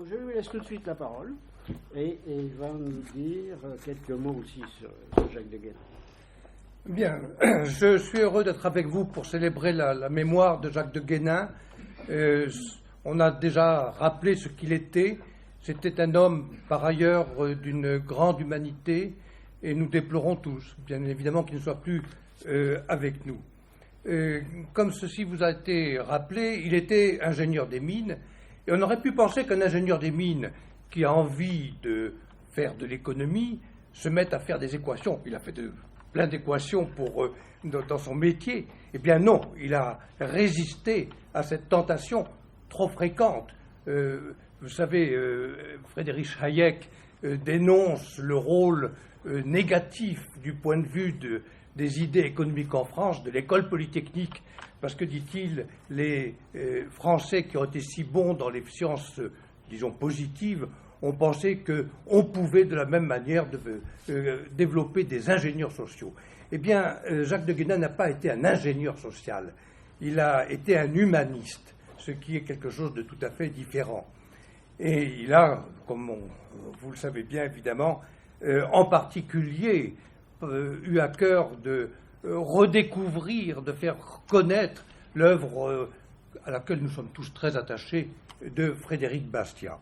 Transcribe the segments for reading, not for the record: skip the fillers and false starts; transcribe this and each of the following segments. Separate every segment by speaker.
Speaker 1: je lui laisse tout de suite la parole et il va nous dire quelques mots aussi sur Jacques de Guénin.
Speaker 2: Bien, je suis heureux d'être avec vous pour célébrer la mémoire de Jacques de Guénin. On a déjà rappelé ce qu'il était. C'était un homme, par ailleurs, d'une grande humanité, et nous déplorons tous, bien évidemment, qu'il ne soit plus avec nous. Comme ceci vous a été rappelé, il était ingénieur des mines, et on aurait pu penser qu'un ingénieur des mines qui a envie de faire de l'économie se mette à faire des équations. Il a fait plein d'équations dans son métier. Eh bien non, il a résisté à cette tentation trop fréquente. Vous savez, Friedrich Hayek dénonce le rôle négatif du point de vue des idées économiques en France, de l'école polytechnique, parce que, dit-il, les Français qui ont été si bons dans les sciences, disons, positives, ont pensé qu'on pouvait de la même manière développer des ingénieurs sociaux. Eh bien, Jacques de Guénin n'a pas été un ingénieur social, il a été un humaniste, ce qui est quelque chose de tout à fait différent. Et il a, comme vous le savez bien évidemment, en particulier eu à cœur de redécouvrir, de faire connaître l'œuvre à laquelle nous sommes tous très attachés de Frédéric Bastiat.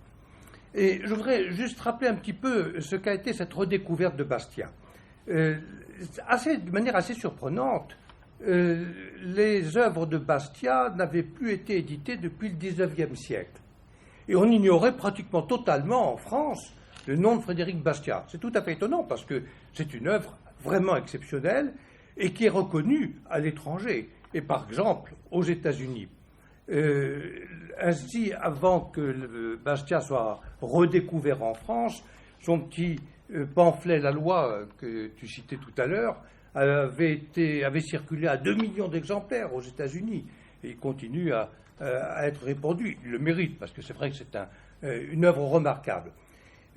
Speaker 2: Et je voudrais juste rappeler un petit peu ce qu'a été cette redécouverte de Bastiat. De manière assez surprenante, les œuvres de Bastiat n'avaient plus été éditées depuis le XIXe siècle. Et on ignorait pratiquement totalement en France le nom de Frédéric Bastiat. C'est tout à fait étonnant parce que c'est une œuvre vraiment exceptionnelle et qui est reconnue à l'étranger, et par exemple aux États-Unis. Ainsi, avant que Bastiat soit redécouvert en France, son petit pamphlet La Loi que tu citais tout à l'heure avait circulé à 2 millions d'exemplaires aux États-Unis et il continue à être répandu. Il le mérite parce que c'est vrai que c'est une œuvre remarquable.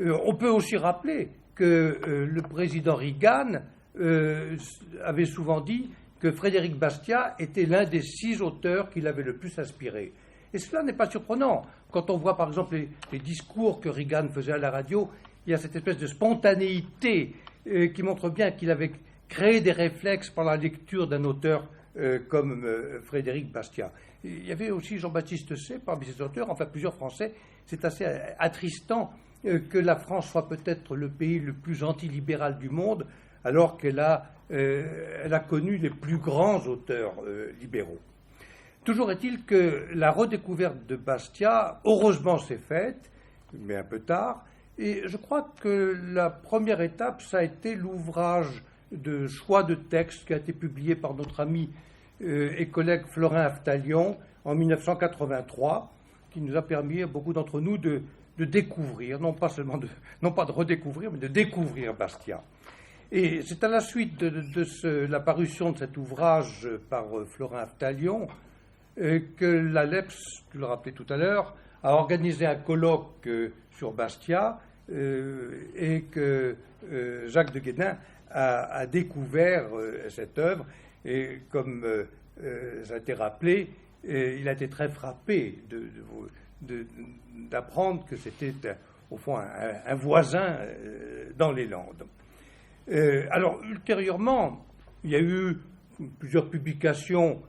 Speaker 2: On peut aussi rappeler que le président Reagan avait souvent dit que Frédéric Bastiat était l'un des 6 auteurs qui l'avaient le plus inspiré. Et cela n'est pas surprenant. Quand on voit par exemple les discours que Reagan faisait à la radio, il y a cette espèce de spontanéité qui montre bien qu'il avait créé des réflexes par la lecture d'un auteur comme Frédéric Bastiat. Il y avait aussi Jean-Baptiste Say parmi ces auteurs, enfin plusieurs Français. C'est assez attristant que la France soit peut-être le pays le plus antilibéral du monde, alors qu'elle a connu les plus grands auteurs libéraux. Toujours est-il que la redécouverte de Bastiat, heureusement, s'est faite, mais un peu tard, et je crois que la première étape, ça a été l'ouvrage de choix de texte qui a été publié par notre ami et collègue Florin Aftalion en 1983, qui nous a permis à beaucoup d'entre nous de découvrir, non pas de redécouvrir, mais de découvrir Bastiat. Et c'est à la suite de la parution de cet ouvrage par Florin Aftalion que l'ALEPS, tu le rappelais tout à l'heure, a organisé un colloque sur Bastiat et que Jacques de Guénin a découvert cette œuvre. Et comme ça a été rappelé, il a été très frappé d'apprendre que c'était au fond un voisin dans les Landes. Alors, ultérieurement, il y a eu plusieurs publications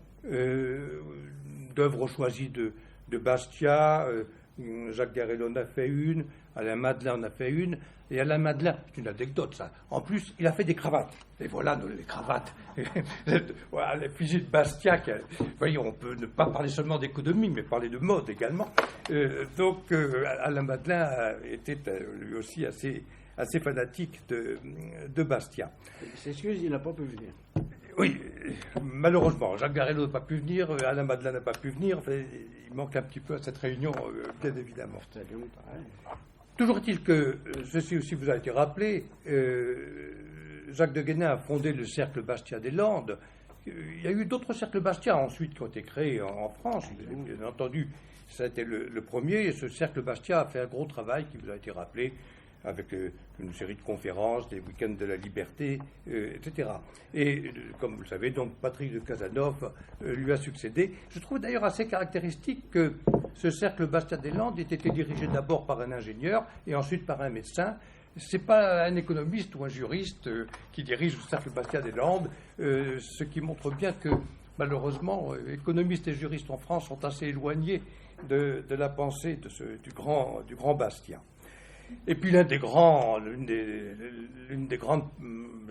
Speaker 2: d'œuvres choisies de Bastiat. Jacques Garrel en a fait une, Alain Madelin en a fait une. Et Alain Madelin, c'est une anecdote ça, en plus, il a fait des cravates. Et voilà les cravates. Voilà, l'effigie de Bastiat. Vous voyez, on peut ne pas parler seulement d'économie, mais parler de mode également. Donc, Alain Madelin était lui aussi assez fanatique de Bastiat.
Speaker 1: S'excuse, il n'a pas pu venir.
Speaker 2: Oui, malheureusement, Jacques Garrel n'a pas pu venir, Alain Madelin n'a pas pu venir. Enfin, il manque un petit peu à cette réunion, bien évidemment. Toujours est-il que, ceci aussi vous a été rappelé, Jacques de Guénin a fondé le Cercle Bastiat des Landes. Il y a eu d'autres cercles Bastiat ensuite qui ont été créés en France. Bien entendu, ça a été le premier, et ce Cercle Bastiat a fait un gros travail qui vous a été rappelé, avec une série de conférences, des week-ends de la liberté, etc. Et comme vous le savez, donc Patrick de Cazeneuve lui a succédé. Je trouve d'ailleurs assez caractéristique que ce cercle Bastiat-Deslandes ait été dirigé d'abord par un ingénieur et ensuite par un médecin. Ce n'est pas un économiste ou un juriste qui dirige le cercle Bastiat-Deslandes, ce qui montre bien que, malheureusement, économistes et juristes en France sont assez éloignés de la pensée du grand Bastiat. Et puis l'une des grandes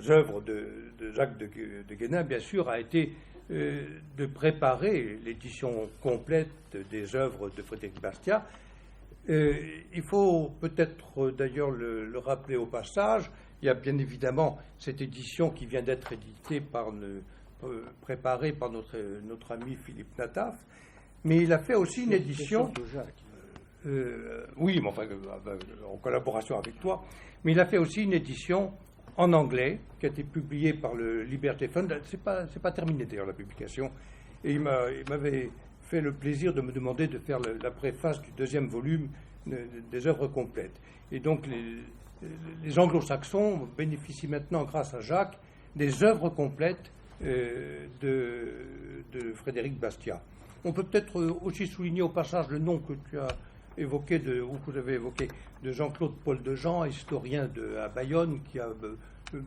Speaker 2: œuvres de Jacques de Guénin, bien sûr, a été de préparer l'édition complète des œuvres de Frédéric Bastiat. Il faut peut-être d'ailleurs le rappeler au passage, il y a bien évidemment cette édition qui vient d'être éditée préparée par notre ami Philippe Nataf, mais il a fait aussi une édition... oui, mais enfin, en collaboration avec toi, mais il a fait aussi une édition en anglais, qui a été publiée par le Liberty Fund. C'est pas terminé d'ailleurs la publication, et il m'avait fait le plaisir de me demander de faire la préface du deuxième volume des œuvres complètes. Et donc les anglo-saxons bénéficient maintenant, grâce à Jacques, des œuvres complètes de Frédéric Bastiat. On peut peut-être aussi souligner au passage le nom que tu as évoqué, ou que vous avez évoqué, de Jean-Claude Paul Dejean, historien à Bayonne, qui a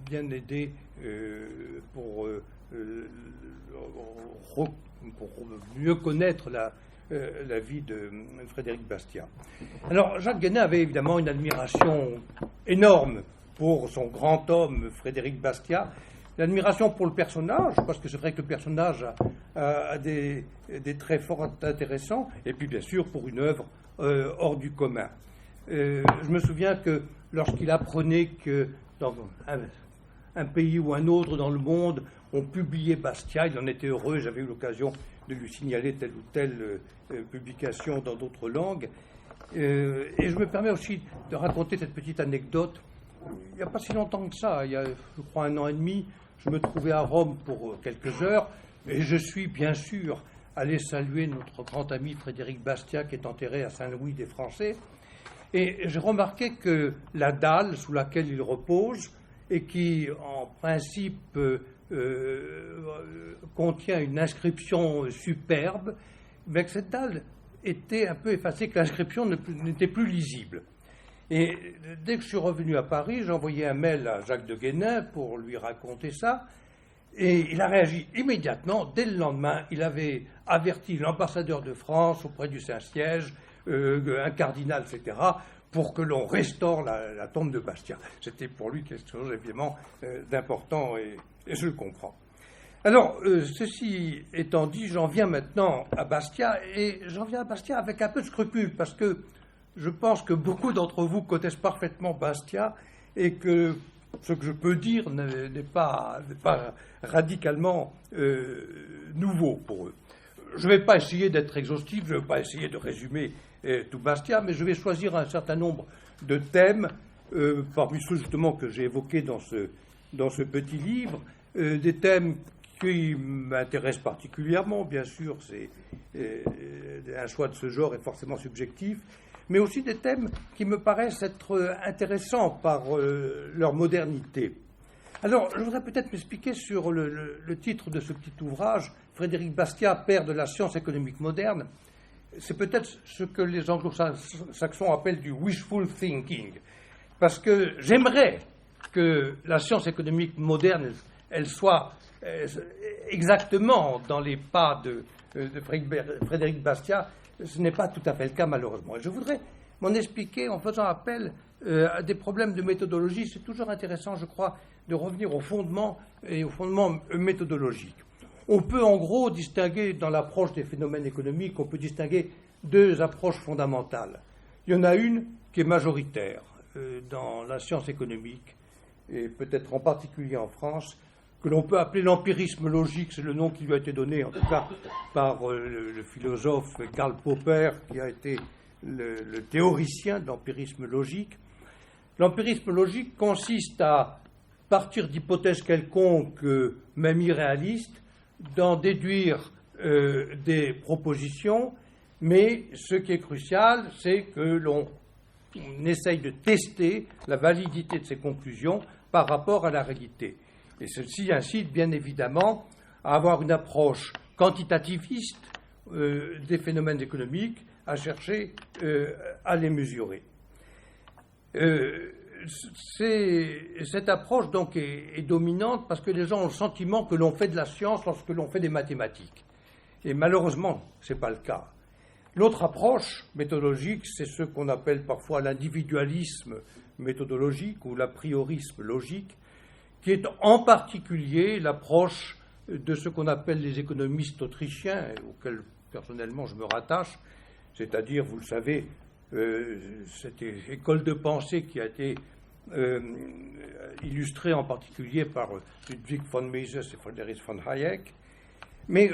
Speaker 2: bien aidé pour mieux connaître la vie de Frédéric Bastiat. Alors, Jacques Guénin avait évidemment une admiration énorme pour son grand homme Frédéric Bastiat, l'admiration pour le personnage, parce que c'est vrai que le personnage a des traits fort intéressants, et puis bien sûr pour une œuvre hors du commun. Je me souviens que lorsqu'il apprenait que dans un pays ou un autre dans le monde, on publiait Bastiat, il en était heureux, j'avais eu l'occasion de lui signaler telle ou telle publication dans d'autres langues. Et je me permets aussi de raconter cette petite anecdote. Il n'y a pas si longtemps que ça, il y a, je crois, 1 an et demi, je me trouvais à Rome pour quelques heures, et je suis bien sûr allé saluer notre grand ami Frédéric Bastiat, qui est enterré à Saint-Louis des Français. Et j'ai remarqué que la dalle sous laquelle il repose, et qui, en principe, contient une inscription superbe, mais que cette dalle était un peu effacée, que l'inscription n'était plus lisible. Et dès que je suis revenu à Paris, j'ai envoyé un mail à Jacques de Guénin pour lui raconter ça, et il a réagi immédiatement. Dès le lendemain, il avait averti l'ambassadeur de France auprès du Saint-Siège, un cardinal, etc., pour que l'on restaure la tombe de Bastiat. C'était pour lui quelque chose, évidemment, d'important, et je le comprends. Alors, ceci étant dit, j'en viens maintenant à Bastiat, et j'en viens à Bastiat avec un peu de scrupule, parce que je pense que beaucoup d'entre vous connaissent parfaitement Bastiat, et que ce que je peux dire n'est pas radicalement nouveau pour eux. Je ne vais pas essayer d'être exhaustif, je ne vais pas essayer de résumer tout Bastiat, mais je vais choisir un certain nombre de thèmes, parmi ceux justement que j'ai évoqués dans ce petit livre, des thèmes qui m'intéressent particulièrement, bien sûr, un choix de ce genre est forcément subjectif, mais aussi des thèmes qui me paraissent être intéressants par leur modernité. Alors, je voudrais peut-être m'expliquer sur le titre de ce petit ouvrage, Frédéric Bastiat, père de la science économique moderne. C'est peut-être ce que les anglo-saxons appellent du wishful thinking, parce que j'aimerais que la science économique moderne, elle soit exactement dans les pas de Frédéric Bastiat. Ce n'est pas tout à fait le cas, malheureusement. Et je voudrais m'en expliquer en faisant appel à des problèmes de méthodologie. C'est toujours intéressant, je crois, de revenir au fondement et au fondement méthodologique. On peut en gros distinguer, dans l'approche des phénomènes économiques, on peut distinguer 2 approches fondamentales. Il y en a une qui est majoritaire dans la science économique, et peut-être en particulier en France, que l'on peut appeler l'empirisme logique, c'est le nom qui lui a été donné, en tout cas, par le philosophe Karl Popper, qui a été le théoricien de l'empirisme logique. L'empirisme logique consiste à partir d'hypothèses quelconques, même irréalistes, d'en déduire des propositions, mais ce qui est crucial, c'est que l'on essaye de tester la validité de ces conclusions par rapport à la réalité. Et ceci incite bien évidemment à avoir une approche quantitativiste des phénomènes économiques, à chercher à les mesurer. Cette approche donc est dominante parce que les gens ont le sentiment que l'on fait de la science lorsque l'on fait des mathématiques. Et malheureusement, ce n'est pas le cas. L'autre approche méthodologique, c'est ce qu'on appelle parfois l'individualisme méthodologique ou l'apriorisme logique, qui est en particulier l'approche de ce qu'on appelle les économistes autrichiens, auxquels personnellement je me rattache, c'est-à-dire, vous le savez, cette école de pensée qui a été illustrée en particulier par Ludwig von Mises et Friedrich von Hayek, mais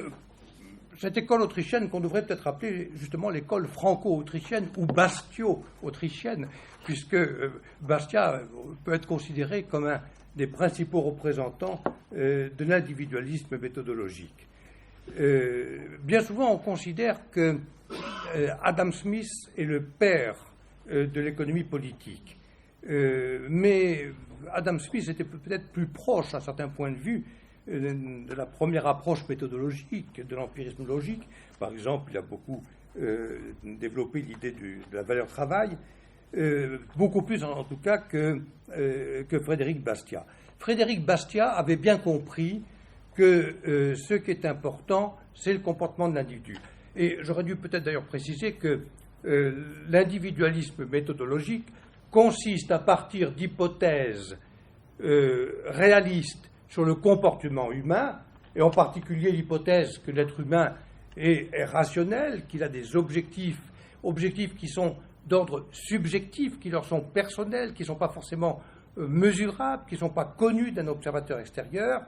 Speaker 2: cette école autrichienne qu'on devrait peut-être appeler justement l'école franco-autrichienne ou bastio-autrichienne, puisque Bastia peut être considéré comme un des principaux représentants de l'individualisme méthodologique. Bien souvent, on considère que Adam Smith est le père de l'économie politique. Mais Adam Smith était peut-être plus proche, à certains points de vue, de la première approche méthodologique de l'empirisme logique. Par exemple, il a beaucoup développé l'idée de la valeur travail, beaucoup plus en tout cas que Frédéric Bastiat. Frédéric Bastiat avait bien compris que ce qui est important, c'est le comportement de l'individu. Et j'aurais dû peut-être d'ailleurs préciser que l'individualisme méthodologique consiste à partir d'hypothèses réalistes sur le comportement humain, et en particulier l'hypothèse que l'être humain est rationnel, qu'il a des objectifs qui sont d'ordre subjectif, qui leur sont personnels, qui ne sont pas forcément mesurables, qui ne sont pas connus d'un observateur extérieur,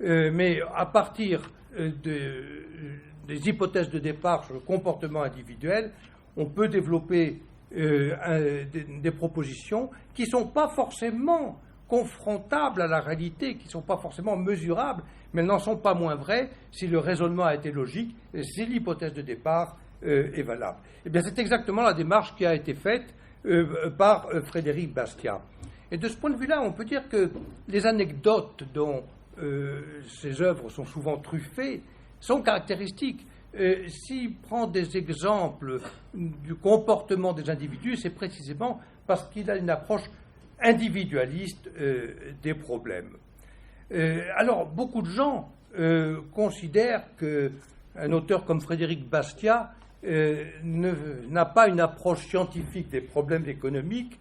Speaker 2: mais à partir des hypothèses de départ sur le comportement individuel, on peut développer des propositions qui ne sont pas forcément confrontables à la réalité, qui ne sont pas forcément mesurables, mais elles n'en sont pas moins vraies si le raisonnement a été logique, et si l'hypothèse de départ est valable. Eh bien, c'est exactement la démarche qui a été faite par Frédéric Bastiat. Et de ce point de vue-là, on peut dire que les anecdotes dont ces œuvres sont souvent truffées sont caractéristiques. S'il prend des exemples du comportement des individus, c'est précisément parce qu'il a une approche individualiste des problèmes. Alors, beaucoup de gens considèrent qu'un auteur comme Frédéric Bastiat n'a pas une approche scientifique des problèmes économiques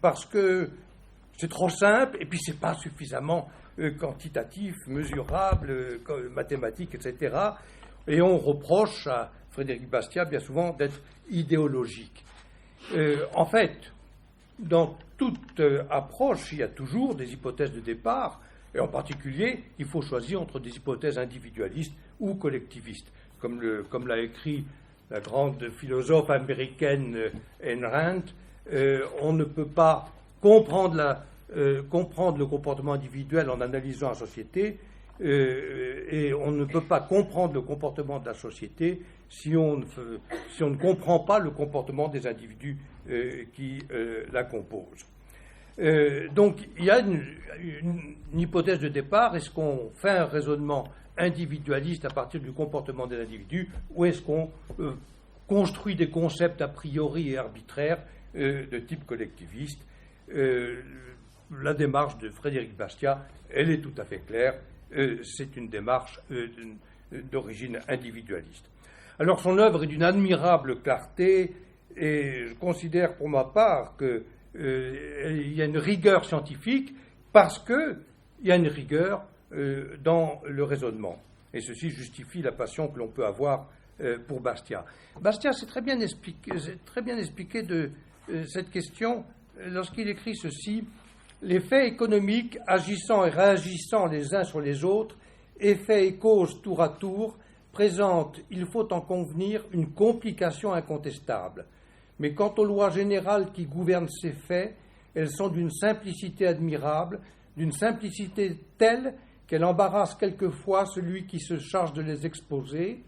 Speaker 2: parce que c'est trop simple et puis c'est pas suffisamment quantitatif, mesurable, mathématique, etc. Et on reproche à Frédéric Bastiat bien souvent d'être idéologique. En fait, dans toute approche, il y a toujours des hypothèses de départ, et en particulier, il faut choisir entre des hypothèses individualistes ou collectivistes. Comme l'a écrit la grande philosophe américaine Ayn Rand, on ne peut pas comprendre le comportement individuel en analysant la société, et on ne peut pas comprendre le comportement de la société si on ne comprend pas le comportement des individus qui la composent. Donc il y a une hypothèse de départ. Est-ce qu'on fait un raisonnement individualiste à partir du comportement des individus, ou est-ce qu'on construit des concepts a priori et arbitraires de type collectiviste? La démarche de Frédéric Bastiat, elle est tout à fait claire. C'est une démarche d'origine individualiste. Alors son œuvre est d'une admirable clarté, et je considère pour ma part qu'il y a une rigueur scientifique parce qu'il y a une rigueur dans le raisonnement. Et ceci justifie la passion que l'on peut avoir pour Bastiat. Bastiat s'est très bien expliqué de cette question lorsqu'il écrit ceci: les faits économiques, agissant et réagissant les uns sur les autres, effets et causes tour à tour, présentent, il faut en convenir, une complication incontestable. Mais quant aux lois générales qui gouvernent ces faits, elles sont d'une simplicité admirable, d'une simplicité telle qu'elle embarrasse quelquefois celui qui se charge de les exposer,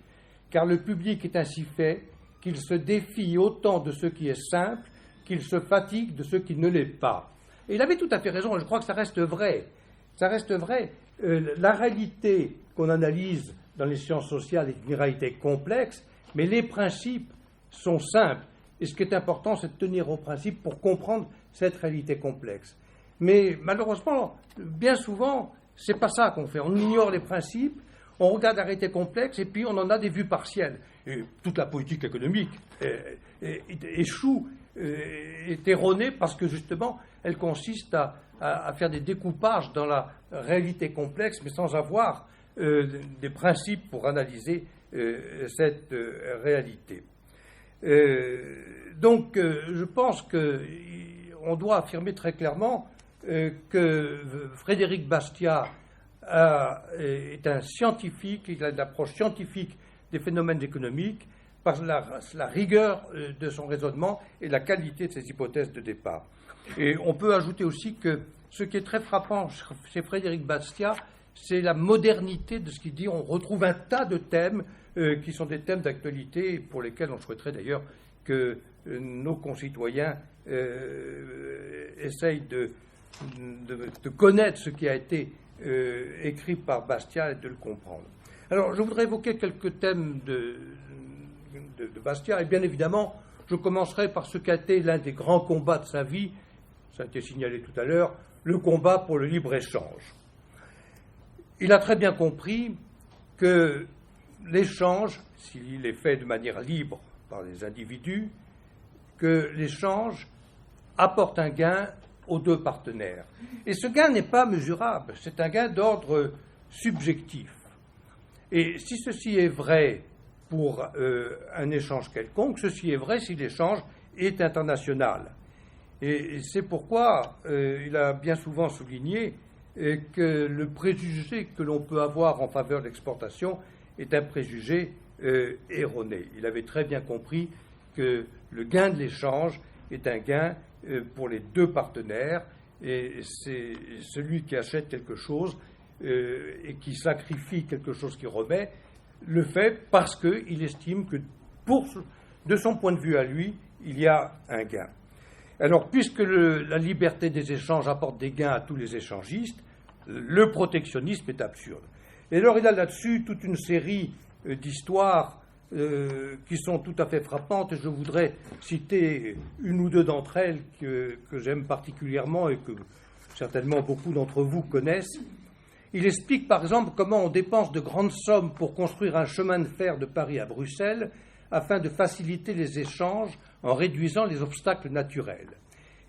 Speaker 2: car le public est ainsi fait qu'il se défie autant de ce qui est simple qu'il se fatigue de ce qui ne l'est pas. Et il avait tout à fait raison, et je crois que ça reste vrai. Ça reste vrai. La réalité qu'on analyse dans les sciences sociales est une réalité complexe, mais les principes sont simples. Et ce qui est important, c'est de tenir aux principes pour comprendre cette réalité complexe. Mais malheureusement, bien souvent, c'est pas ça qu'on fait. On ignore les principes, on regarde la réalité complexe et puis on en a des vues partielles. Et toute la politique économique échoue, est erronée parce que justement, elle consiste à faire des découpages dans la réalité complexe, mais sans avoir des principes pour analyser cette réalité. Donc, je pense qu'on doit affirmer très clairement que Frédéric Bastiat est un scientifique, il a une approche scientifique des phénomènes économiques par la rigueur de son raisonnement et la qualité de ses hypothèses de départ. Et on peut ajouter aussi que ce qui est très frappant chez Frédéric Bastiat, c'est la modernité de ce qu'il dit. On retrouve un tas de thèmes qui sont des thèmes d'actualité pour lesquels on souhaiterait d'ailleurs que nos concitoyens essayent de connaître ce qui a été écrit par Bastiat et de le comprendre. Alors, je voudrais évoquer quelques thèmes de Bastiat, et bien évidemment, je commencerai par ce qui a été l'un des grands combats de sa vie, ça a été signalé tout à l'heure, le combat pour le libre-échange. Il a très bien compris que l'échange, s'il est fait de manière libre par les individus, que l'échange apporte un gain aux deux partenaires. Et ce gain n'est pas mesurable, c'est un gain d'ordre subjectif. Et si ceci est vrai pour un échange quelconque, ceci est vrai si l'échange est international. Et c'est pourquoi il a bien souvent souligné que le préjugé que l'on peut avoir en faveur de l'exportation est un préjugé erroné. Il avait très bien compris que le gain de l'échange est un gain pour les deux partenaires, et c'est celui qui achète quelque chose et qui sacrifie quelque chose qu'il remet, le fait parce qu'il estime que de son point de vue à lui, il y a un gain. Alors, puisque la liberté des échanges apporte des gains à tous les échangistes, le protectionnisme est absurde. Et alors, il a là-dessus toute une série d'histoires qui sont tout à fait frappantes. Je voudrais citer une ou deux d'entre elles que j'aime particulièrement et que certainement beaucoup d'entre vous connaissent. Il explique par exemple comment on dépense de grandes sommes pour construire un chemin de fer de Paris à Bruxelles afin de faciliter les échanges en réduisant les obstacles naturels.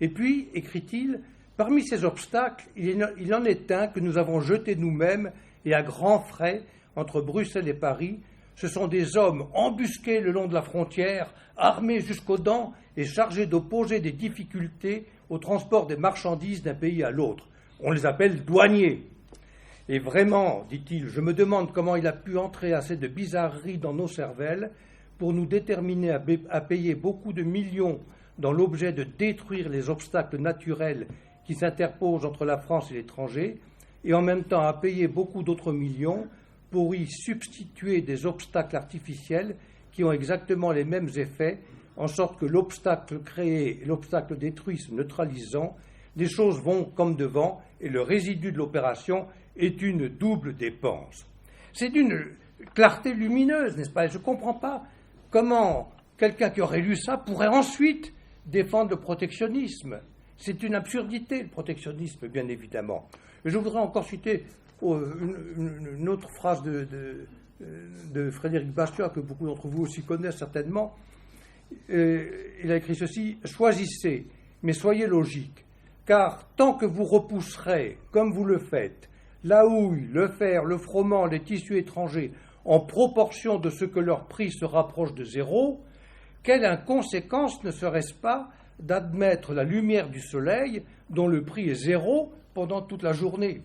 Speaker 2: Et puis, écrit-il, parmi ces obstacles, il en est un que nous avons jeté nous-mêmes et à grands frais entre Bruxelles et Paris. Ce sont des hommes embusqués le long de la frontière, armés jusqu'aux dents et chargés d'opposer des difficultés au transport des marchandises d'un pays à l'autre. On les appelle douaniers. Et vraiment, dit-il, je me demande comment il a pu entrer assez de bizarreries dans nos cervelles pour nous déterminer à payer beaucoup de millions dans l'objet de détruire les obstacles naturels qui s'interposent entre la France et l'étranger, et en même temps à payer beaucoup d'autres millions pour y substituer des obstacles artificiels qui ont exactement les mêmes effets, en sorte que l'obstacle créé et l'obstacle détruit se neutralisant, les choses vont comme devant et le résidu de l'opération est une double dépense. C'est d'une clarté lumineuse, n'est-ce pas? Et je ne comprends pas comment quelqu'un qui aurait lu ça pourrait ensuite défendre le protectionnisme. C'est une absurdité, le protectionnisme, bien évidemment. Et je voudrais encore citer une autre phrase de Frédéric Bastiat, que beaucoup d'entre vous aussi connaissent certainement. Il a écrit ceci: « Choisissez, mais soyez logique, car tant que vous repousserez, comme vous le faites, la houille, le fer, le froment, les tissus étrangers, en proportion de ce que leur prix se rapproche de zéro, quelle inconséquence ne serait-ce pas d'admettre la lumière du soleil dont le prix est zéro pendant toute la journée ?»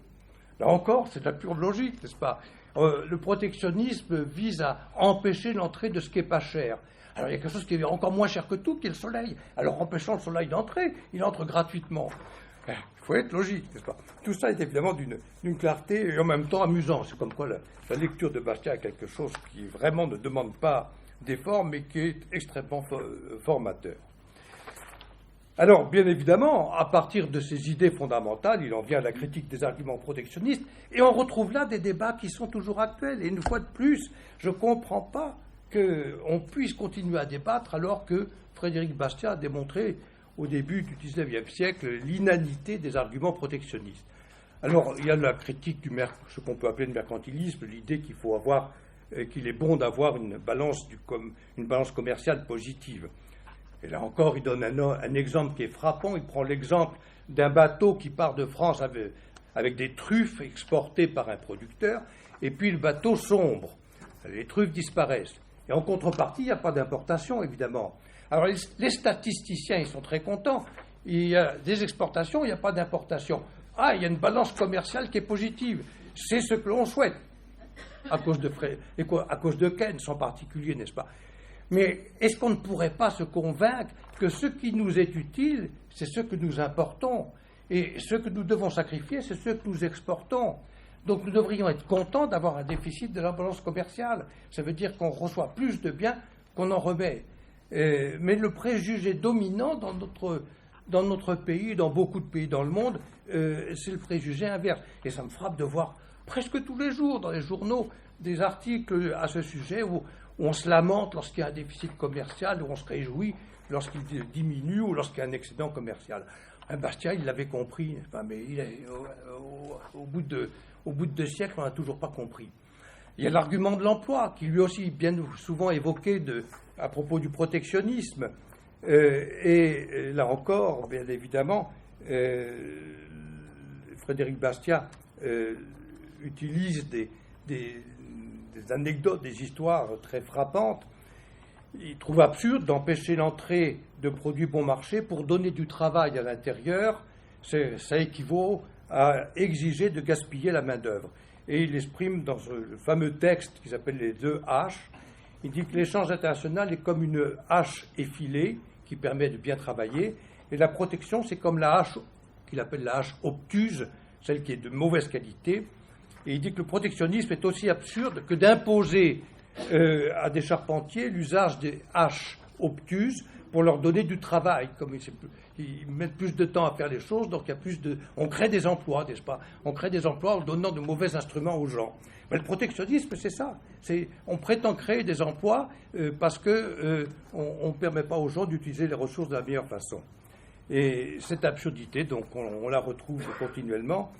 Speaker 2: Là encore, c'est de la pure logique, n'est-ce pas? Le protectionnisme vise à empêcher l'entrée de ce qui n'est pas cher. Alors il y a quelque chose qui est encore moins cher que tout, qui est le soleil. Alors empêchant le soleil d'entrer, il entre gratuitement. Il faut être logique, n'est-ce pas? Tout ça est évidemment d'une clarté et en même temps amusant. C'est comme quoi la lecture de Bastiat est quelque chose qui vraiment ne demande pas d'effort, mais qui est extrêmement formateur. Alors, bien évidemment, à partir de ces idées fondamentales, il en vient à la critique des arguments protectionnistes, et on retrouve là des débats qui sont toujours actuels. Et une fois de plus, je ne comprends pas qu'on puisse continuer à débattre alors que Frédéric Bastiat a démontré au début du XIXe siècle l'inanité des arguments protectionnistes. Alors, il y a la critique ce qu'on peut appeler le mercantilisme, l'idée qu'il est bon d'avoir une balance commerciale positive. Et là encore, il donne un exemple qui est frappant. Il prend l'exemple d'un bateau qui part de France avec des truffes exportées par un producteur, et puis le bateau sombre. Les truffes disparaissent. Et en contrepartie, il n'y a pas d'importation, évidemment. Alors, les statisticiens, ils sont très contents. Il y a des exportations, il n'y a pas d'importation. Ah, il y a une balance commerciale qui est positive. C'est ce que l'on souhaite, à cause de Keynes en particulier, n'est-ce pas? Mais est-ce qu'on ne pourrait pas se convaincre que ce qui nous est utile, c'est ce que nous importons, et ce que nous devons sacrifier, c'est ce que nous exportons? Donc nous devrions être contents d'avoir un déficit de la balance commerciale. Ça veut dire qu'on reçoit plus de biens qu'on en remet. Mais le préjugé dominant dans notre pays, dans beaucoup de pays dans le monde, c'est le préjugé inverse. Et ça me frappe de voir presque tous les jours dans les journaux des articles à ce sujet où on se lamente lorsqu'il y a un déficit commercial, où on se réjouit lorsqu'il diminue ou lorsqu'il y a un excédent commercial. Bastiat, il l'avait compris, n'est-ce pas, mais au bout de 2 siècles, on n'a toujours pas compris. Il y a l'argument de l'emploi, qui lui aussi bien souvent évoqué à propos du protectionnisme. Et là encore, bien évidemment, Frédéric Bastiat utilise des anecdotes, des histoires très frappantes. Il trouve absurde d'empêcher l'entrée de produits bon marché pour donner du travail à l'intérieur. Ça équivaut à exiger de gaspiller la main-d'œuvre. Et il exprime dans le fameux texte qui s'appelle les 2 H. Il dit que l'échange international est comme une hache effilée qui permet de bien travailler, et la protection, c'est comme la hache qu'il appelle la hache obtuse, celle qui est de mauvaise qualité. Et il dit que le protectionnisme est aussi absurde que d'imposer à des charpentiers l'usage des haches obtuses pour leur donner du travail. Comme ils mettent plus de temps à faire les choses, donc on crée des emplois, n'est-ce pas? On crée des emplois en donnant de mauvais instruments aux gens. Mais le protectionnisme, c'est ça. On prétend créer des emplois parce qu'on ne permet pas aux gens d'utiliser les ressources de la meilleure façon. Et cette absurdité, donc, on la retrouve continuellement.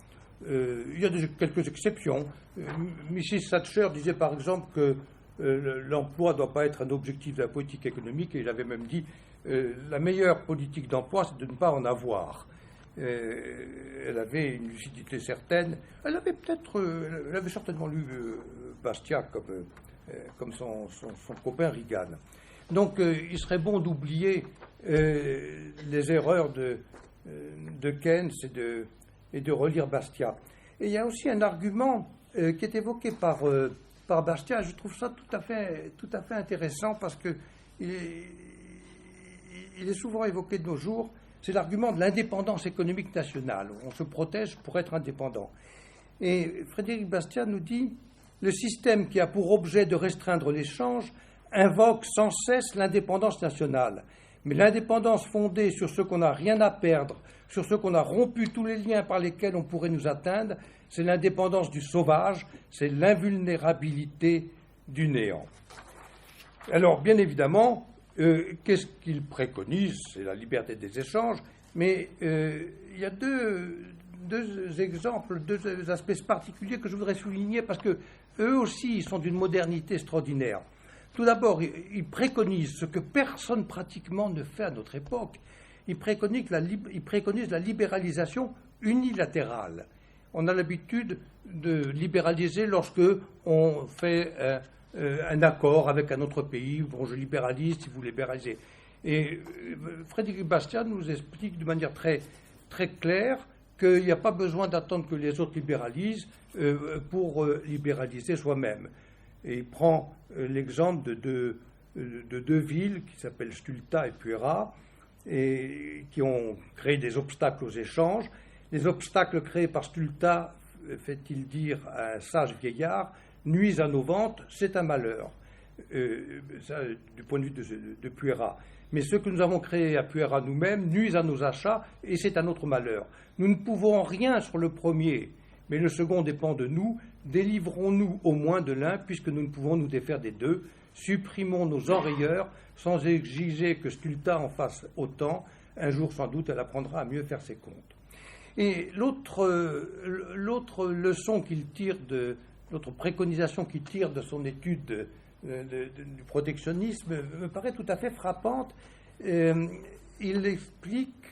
Speaker 2: Il y a quelques exceptions. Mrs. Thatcher disait par exemple que l'emploi ne doit pas être un objectif de la politique économique, et il avait même dit la meilleure politique d'emploi, c'est de ne pas en avoir. Elle avait une lucidité certaine. Elle avait certainement lu Bastiat comme son copain Reagan. Donc il serait bon d'oublier les erreurs de Keynes et de relire Bastiat. Et il y a aussi un argument qui est évoqué par Bastiat. Je trouve ça tout à fait intéressant parce que il est souvent évoqué de nos jours. C'est l'argument de l'indépendance économique nationale. On se protège pour être indépendant. Et Frédéric Bastiat nous dit « Le système qui a pour objet de restreindre l'échange invoque sans cesse l'indépendance nationale. Mais l'indépendance fondée sur ce qu'on n'a rien à perdre, sur ce qu'on a rompu tous les liens par lesquels on pourrait nous atteindre, c'est l'indépendance du sauvage, c'est l'invulnérabilité du néant. » Alors, bien évidemment, qu'est-ce qu'il préconise? C'est la liberté des échanges, mais il y a deux exemples, 2 aspects particuliers que je voudrais souligner parce que eux aussi ils sont d'une modernité extraordinaire. Tout d'abord, ils préconisent ce que personne pratiquement ne fait à notre époque. Ils préconisent la libéralisation unilatérale. On a l'habitude de libéraliser lorsque on fait un accord avec un autre pays. Bon, je libéralise si vous libéralisez. Et Frédéric Bastiat nous explique de manière très, très claire qu'il n'y a pas besoin d'attendre que les autres libéralisent pour libéraliser soi-même. Et il prend l'exemple de 2 villes qui s'appellent Stulta et Puera et qui ont créé des obstacles aux échanges. Les obstacles créés par Stulta, fait-il dire à un sage vieillard, nuisent à nos ventes, c'est un malheur, ça, du point de vue de Puera. Mais ce que nous avons créé à Puera nous-mêmes nuisent à nos achats et c'est un autre malheur. Nous ne pouvons rien sur le premier, mais le second dépend de nous. Délivrons-nous au moins de l'un, puisque nous ne pouvons nous défaire des deux. Supprimons nos enrayeurs, sans exiger que Stulta en fasse autant. Un jour, sans doute, elle apprendra à mieux faire ses comptes. Et l'autre leçon qu'il tire l'autre préconisation qu'il tire de son étude du protectionnisme me paraît tout à fait frappante. Il explique,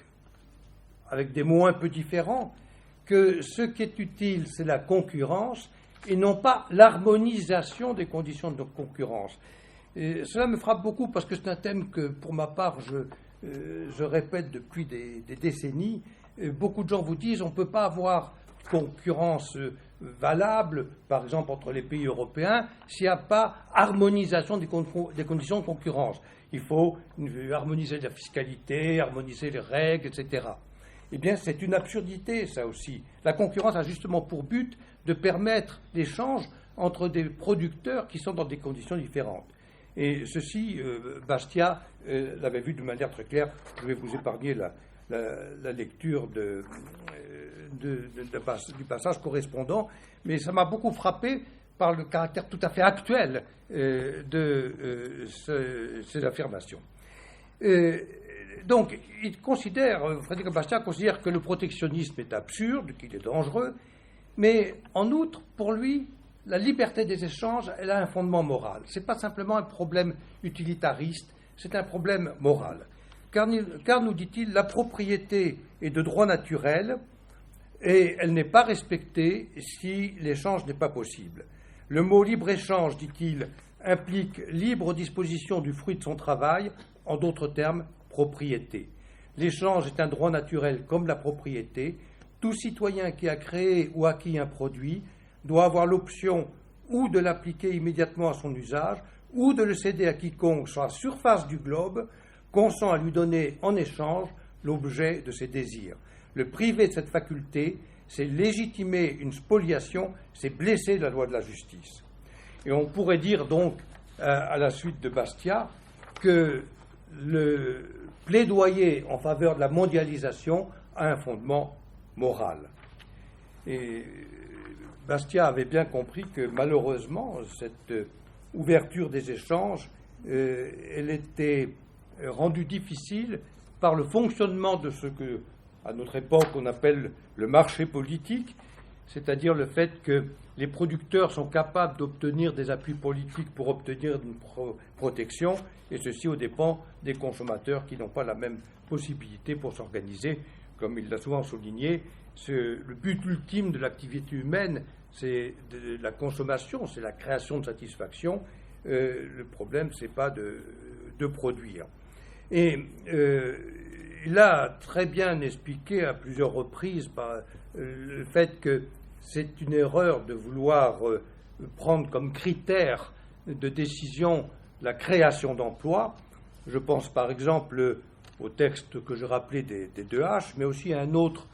Speaker 2: avec des mots un peu différents, que ce qui est utile, c'est la concurrence et non pas l'harmonisation des conditions de concurrence. Et cela me frappe beaucoup parce que c'est un thème que, pour ma part, je répète depuis des décennies. Beaucoup de gens vous disent on ne peut pas avoir concurrence valable, par exemple entre les pays européens, s'il n'y a pas harmonisation des conditions de concurrence. Il faut harmoniser la fiscalité, harmoniser les règles, etc. Eh bien, c'est une absurdité, ça aussi. La concurrence a justement pour but de permettre l'échange entre des producteurs qui sont dans des conditions différentes. Et ceci, Bastiat l'avait vu de manière très claire. Je vais vous épargner la lecture du passage correspondant, mais ça m'a beaucoup frappé par le caractère tout à fait actuel de ces affirmations. Donc, Frédéric Bastiat considère que le protectionnisme est absurde, qu'il est dangereux, mais en outre, pour lui, la liberté des échanges, elle a un fondement moral. Ce n'est pas simplement un problème utilitariste, c'est un problème moral. Car, nous dit-il, la propriété est de droit naturel et elle n'est pas respectée si l'échange n'est pas possible. Le mot libre-échange, dit-il, implique libre disposition du fruit de son travail, en d'autres termes, propriété. L'échange est un droit naturel comme la propriété. Tout citoyen qui a créé ou acquis un produit doit avoir l'option ou de l'appliquer immédiatement à son usage ou de le céder à quiconque sur la surface du globe consent à lui donner en échange l'objet de ses désirs. Le priver de cette faculté, c'est légitimer une spoliation, c'est blesser la loi de la justice. Et on pourrait dire donc, à la suite de Bastiat, que le plaidoyer en faveur de la mondialisation a un fondement moral. Et Bastiat avait bien compris que malheureusement, cette ouverture des échanges, elle était rendue difficile par le fonctionnement de ce que, à notre époque, on appelle le marché politique, c'est-à-dire le fait que les producteurs sont capables d'obtenir des appuis politiques pour obtenir une protection, et ceci aux dépens des consommateurs qui n'ont pas la même possibilité pour s'organiser. Comme il l'a souvent souligné, le but ultime de l'activité humaine, c'est de la consommation, c'est la création de satisfaction. Le problème, ce n'est pas de produire. Et il a très bien expliqué à plusieurs reprises par le fait que c'est une erreur de vouloir prendre comme critère de décision la création d'emplois. Je pense par exemple au texte que je rappelais des 2H, mais aussi à un autre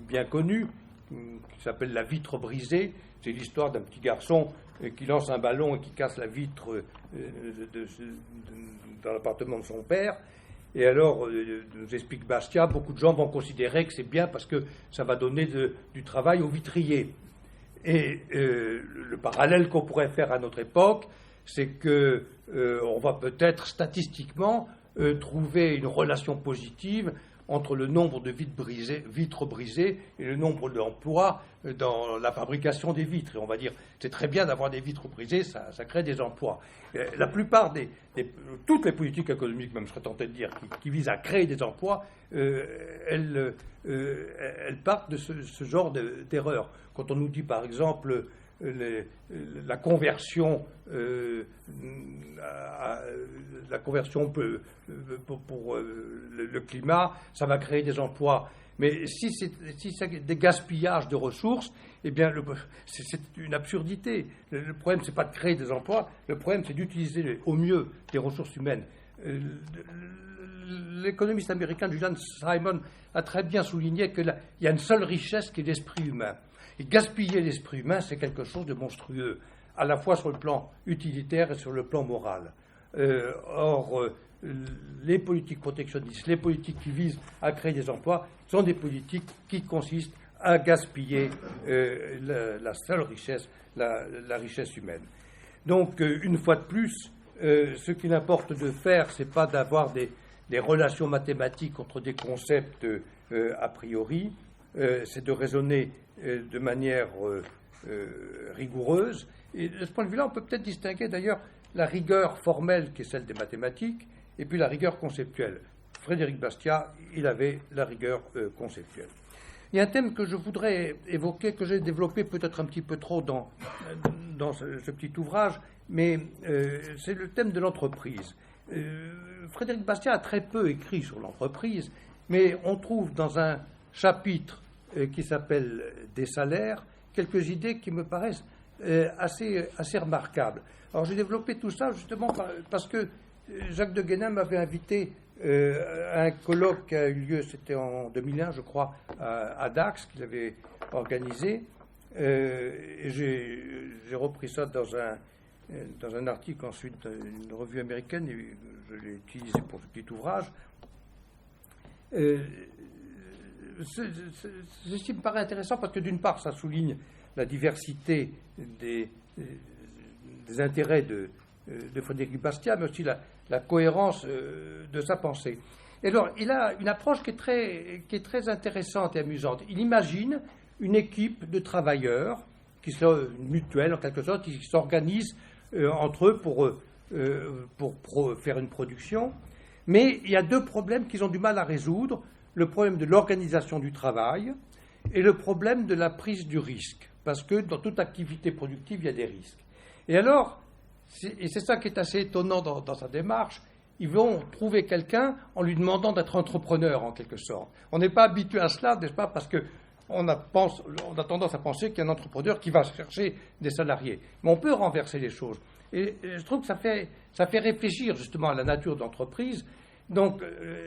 Speaker 2: bien connu qui s'appelle La vitre brisée. C'est l'histoire d'un petit garçon qui lance un ballon et qui casse la vitre dans l'appartement de son père. Et alors, nous explique Bastiat, beaucoup de gens vont considérer que c'est bien parce que ça va donner du travail aux vitriers. Et le parallèle qu'on pourrait faire à notre époque, c'est que on va peut-être statistiquement trouver une relation positive entre le nombre de vitres brisées et le nombre d'emplois dans la fabrication des vitres. Et on va dire, c'est très bien d'avoir des vitres brisées, ça crée des emplois. La plupart toutes les politiques économiques, même je serais tenté de dire, qui visent à créer des emplois, elles partent de ce genre d'erreurs. Quand on nous dit, par exemple, la conversion pour le climat, ça va créer des emplois. Mais si c'est des gaspillages de ressources, eh bien, c'est une absurdité. Le problème, c'est pas de créer des emplois, le problème, c'est d'utiliser au mieux des ressources humaines. L'économiste américain Julian Simon a très bien souligné qu'il y a une seule richesse qui est l'esprit humain. Et gaspiller l'esprit humain, c'est quelque chose de monstrueux, à la fois sur le plan utilitaire et sur le plan moral. Or, les politiques protectionnistes, les politiques qui visent à créer des emplois, sont des politiques qui consistent à gaspiller la seule richesse, la richesse humaine. Donc, une fois de plus, ce qu'il importe de faire, ce n'est pas d'avoir des relations mathématiques entre des concepts a priori, c'est de raisonner de manière rigoureuse. Et de ce point de vue-là, on peut peut-être distinguer d'ailleurs la rigueur formelle qui est celle des mathématiques et puis la rigueur conceptuelle. Frédéric Bastiat, il avait la rigueur conceptuelle. Il y a un thème que je voudrais évoquer, que j'ai développé peut-être un petit peu trop dans ce petit ouvrage, mais c'est le thème de l'entreprise. Frédéric Bastiat a très peu écrit sur l'entreprise, mais on trouve dans un chapitre qui s'appelle « Des salaires » quelques idées qui me paraissent assez remarquables. Alors j'ai développé tout ça justement parce que Jacques de Guénin m'avait invité à un colloque qui a eu lieu, c'était en 2001 je crois, à Dax, qu'il avait organisé. Et j'ai repris ça dans un article ensuite d'une revue américaine et je l'ai utilisé pour ce petit ouvrage. Ceci me paraît intéressant parce que d'une part ça souligne la diversité des intérêts de Frédéric Bastiat, mais aussi la cohérence de sa pensée. Et alors, il a une approche qui est très intéressante et amusante. Il imagine une équipe de travailleurs, qui sont mutuelle en quelque sorte, qui s'organisent entre eux pour faire une production. Mais il y a deux problèmes qu'ils ont du mal à résoudre, le problème de l'organisation du travail et le problème de la prise du risque, parce que dans toute activité productive, il y a des risques. Et alors, et c'est ça qui est assez étonnant dans sa démarche, ils vont trouver quelqu'un en lui demandant d'être entrepreneur, en quelque sorte. On n'est pas habitué à cela, n'est-ce pas, parce qu'on a tendance à penser qu'il y a un entrepreneur qui va chercher des salariés. Mais on peut renverser les choses. Et je trouve que ça fait réfléchir justement à la nature de l'entreprise. Donc,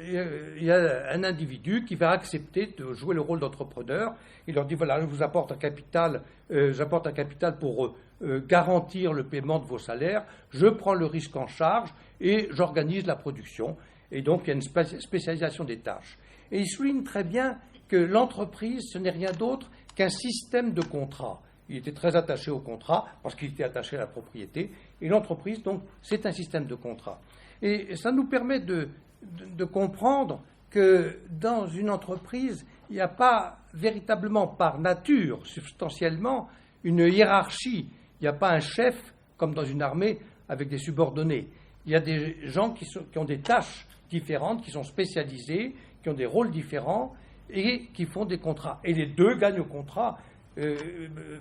Speaker 2: il y a un individu qui va accepter de jouer le rôle d'entrepreneur. Il leur dit, voilà, je vous apporte un capital, j'apporte un capital pour garantir le paiement de vos salaires, je prends le risque en charge et j'organise la production. Et donc, il y a une spécialisation des tâches. Et il souligne très bien que l'entreprise, ce n'est rien d'autre qu'un système de contrats. Il était très attaché au contrat parce qu'il était attaché à la propriété. Et l'entreprise, donc, c'est un système de contrats. Et ça nous permet de comprendre que dans une entreprise, il n'y a pas véritablement par nature, substantiellement, une hiérarchie. Il n'y a pas un chef, comme dans une armée, avec des subordonnés. Il y a des gens qui ont des tâches différentes, qui sont spécialisés, qui ont des rôles différents et qui font des contrats. Et les deux gagnent au contrat.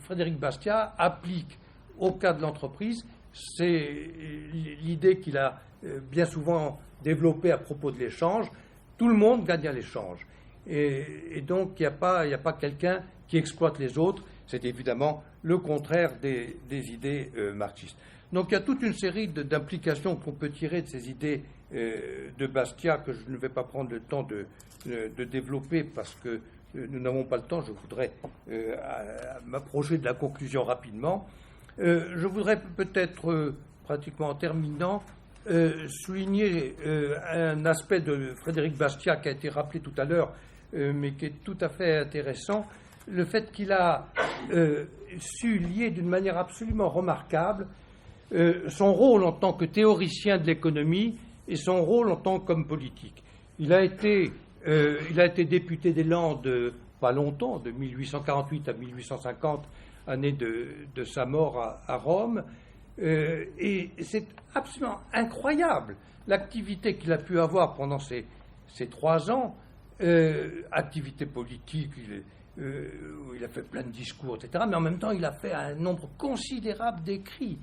Speaker 2: Frédéric Bastiat applique au cas de l'entreprise, c'est l'idée qu'il a bien souvent développée à propos de l'échange. Tout le monde gagne à l'échange. Et donc, il n'y a pas quelqu'un qui exploite les autres. C'est évidemment le contraire des idées marxistes. Donc, il y a toute une série d'implications qu'on peut tirer de ces idées de Bastiat que je ne vais pas prendre le temps de développer parce que nous n'avons pas le temps. Je voudrais m'approcher de la conclusion rapidement. Je voudrais peut-être, pratiquement en terminant, souligner un aspect de Frédéric Bastiat qui a été rappelé tout à l'heure, mais qui est tout à fait intéressant, le fait qu'il a su lier d'une manière absolument remarquable son rôle en tant que théoricien de l'économie et son rôle en tant qu'homme politique. Il a été député des Landes pas longtemps, de 1848 à 1850, année de sa mort à Rome, et c'est absolument incroyable l'activité qu'il a pu avoir pendant ces 3 ans, activité politique, où il a fait plein de discours, etc., mais en même temps il a fait un nombre considérable d'écrits.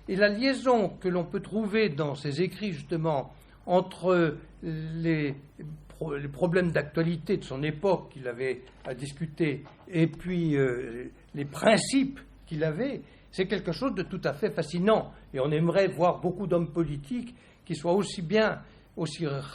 Speaker 2: Et la liaison que l'on peut trouver dans ces écrits, justement, entre les problèmes d'actualité de son époque qu'il avait à discuter et puis les principes qu'il avait, c'est quelque chose de tout à fait fascinant. Et on aimerait voir beaucoup d'hommes politiques qui soient aussi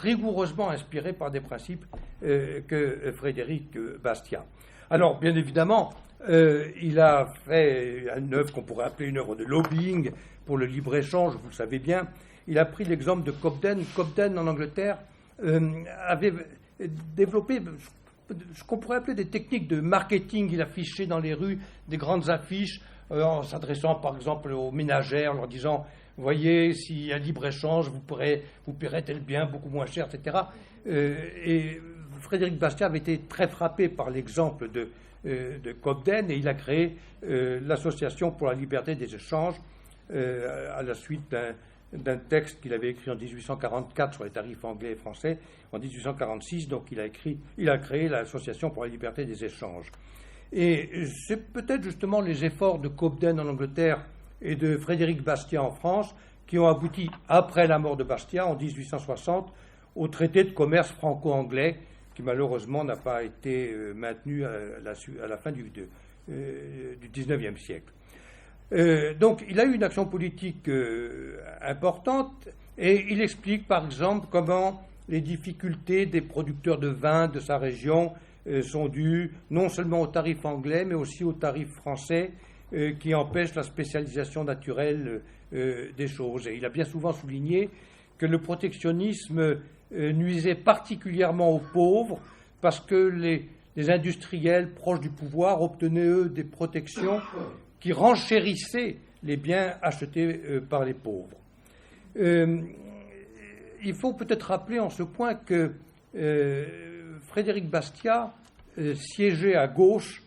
Speaker 2: rigoureusement inspirés par des principes que Frédéric Bastiat. Alors, bien évidemment, il a fait une œuvre qu'on pourrait appeler une œuvre de lobbying pour le libre-échange, vous le savez bien. Il a pris l'exemple de Cobden. Cobden, en Angleterre, avait développé, ce qu'on pourrait appeler des techniques de marketing. Il affichait dans les rues des grandes affiches en s'adressant par exemple aux ménagères, leur disant « Voyez, s'il y a libre-échange, vous paierez tel bien beaucoup moins cher, etc. » Et Frédéric Bastiat avait été très frappé par l'exemple de Cobden et il a créé l'Association pour la liberté des échanges à la suite d'un texte qu'il avait écrit en 1844 sur les tarifs anglais et français. En 1846, donc, il a créé l'Association pour la liberté des échanges. Et c'est peut-être justement les efforts de Cobden en Angleterre et de Frédéric Bastiat en France qui ont abouti, après la mort de Bastiat, en 1860, au traité de commerce franco-anglais, qui malheureusement n'a pas été maintenu à la fin du XIXe siècle. Donc il a eu une action politique importante et il explique par exemple comment les difficultés des producteurs de vin de sa région sont dues non seulement aux tarifs anglais mais aussi aux tarifs français qui empêchent la spécialisation naturelle des choses. Et il a bien souvent souligné que le protectionnisme nuisait particulièrement aux pauvres parce que les industriels proches du pouvoir obtenaient, eux, des protections qui renchérissaient les biens achetés par les pauvres. Il faut peut-être rappeler en ce point que Frédéric Bastiat siégeait à gauche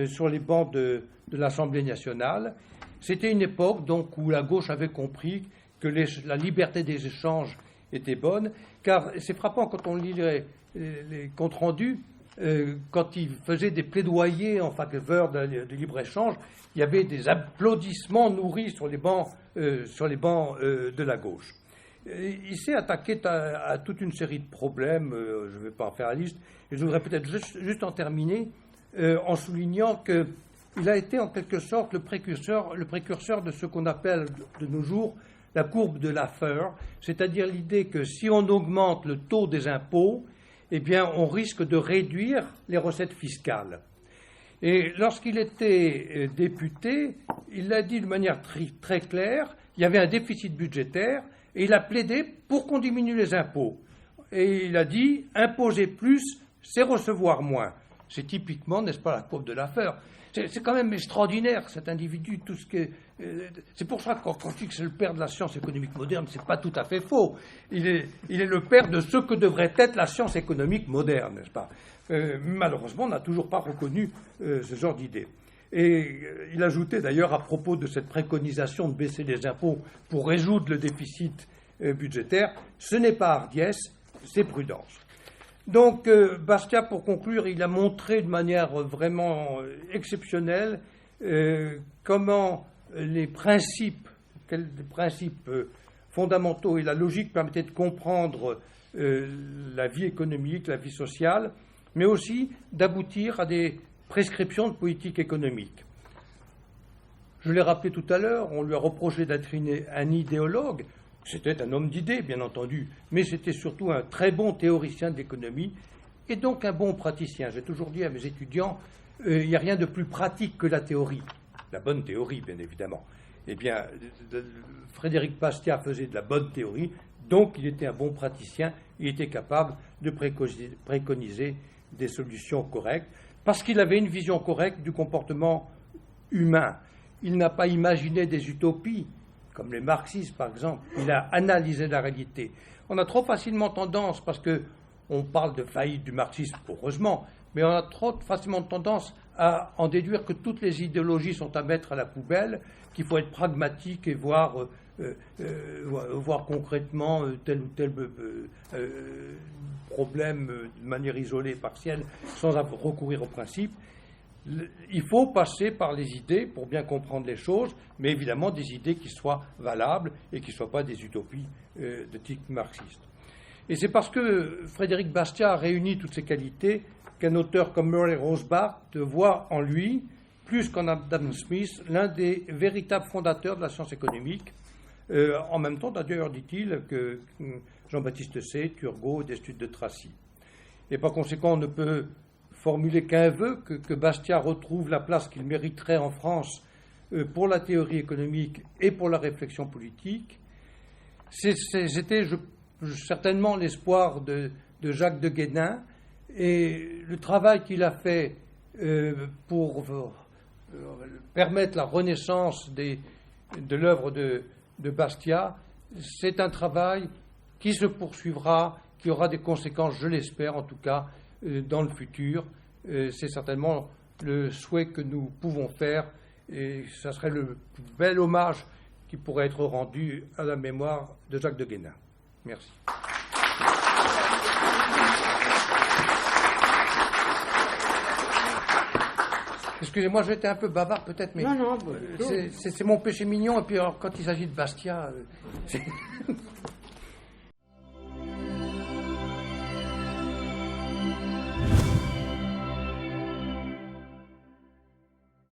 Speaker 2: sur les bancs de l'Assemblée nationale. C'était une époque donc, où la gauche avait compris que la liberté des échanges était bonne, car c'est frappant quand on lit les comptes rendus, quand il faisait des plaidoyers en faveur de libre-échange, il y avait des applaudissements nourris sur les bancs de la gauche. Il s'est attaqué à toute une série de problèmes, je ne vais pas en faire la liste, et je voudrais peut-être juste en terminer en soulignant qu'il a été en quelque sorte le précurseur de ce qu'on appelle de nos jours la courbe de Laffer, c'est-à-dire l'idée que si on augmente le taux des impôts, eh bien, on risque de réduire les recettes fiscales. Et lorsqu'il était député, il l'a dit de manière très claire, il y avait un déficit budgétaire, et il a plaidé pour qu'on diminue les impôts. Et il a dit, imposer plus, c'est recevoir moins. C'est typiquement, n'est-ce pas, la courbe de Laffer. C'est quand même extraordinaire, cet individu, tout ce que... c'est pour ça que quand je dis que c'est le père de la science économique moderne, c'est pas tout à fait faux. Il est le père de ce que devrait être la science économique moderne, n'est-ce pas? Malheureusement, on n'a toujours pas reconnu ce genre d'idée. Et il ajoutait d'ailleurs à propos de cette préconisation de baisser les impôts pour résoudre le déficit budgétaire, ce n'est pas hardiesse, c'est prudence. Donc, Bastiat, pour conclure, il a montré de manière vraiment exceptionnelle comment les principes fondamentaux et la logique permettaient de comprendre la vie économique, la vie sociale, mais aussi d'aboutir à des prescriptions de politique économique. Je l'ai rappelé tout à l'heure, on lui a reproché d'être un idéologue. C'était un homme d'idées, bien entendu, mais c'était surtout un très bon théoricien de l'économie et donc un bon praticien. J'ai toujours dit à mes étudiants, il n'y a rien de plus pratique que la théorie, la bonne théorie, bien évidemment. Eh bien, Frédéric Bastiat faisait de la bonne théorie, donc il était un bon praticien, il était capable de préconiser des solutions correctes, parce qu'il avait une vision correcte du comportement humain. Il n'a pas imaginé des utopies, comme les marxistes par exemple, il a analysé la réalité. On a trop facilement tendance, parce qu'on parle de faillite du marxisme, heureusement, mais on a trop facilement tendance à en déduire que toutes les idéologies sont à mettre à la poubelle, qu'il faut être pragmatique et voir concrètement tel ou tel problème de manière isolée, partielle, sans recourir au principe. Il faut passer par les idées pour bien comprendre les choses, mais évidemment des idées qui soient valables et qui ne soient pas des utopies de type marxiste. Et c'est parce que Frédéric Bastiat a réuni toutes ces qualités qu'un auteur comme Murray Rothbard voit en lui, plus qu'en Adam Smith, l'un des véritables fondateurs de la science économique, en même temps d'ailleurs, dit-il, que Jean-Baptiste Say, Turgot, d'Estude de Tracy. Et par conséquent, on ne peut formuler qu'un vœu, que Bastiat retrouve la place qu'il mériterait en France pour la théorie économique et pour la réflexion politique. C'était certainement l'espoir de Jacques de Guénin, Et le travail qu'il a fait pour permettre la renaissance de l'œuvre de Bastia, c'est un travail qui se poursuivra, qui aura des conséquences, je l'espère en tout cas, dans le futur. C'est certainement le souhait que nous pouvons faire, et ça serait le plus bel hommage qui pourrait être rendu à la mémoire de Jacques de Guénin. Merci. Excusez-moi, j'étais un peu bavard peut-être, mais
Speaker 1: non,
Speaker 2: c'est mon péché mignon. Et puis alors, quand il s'agit de Bastia,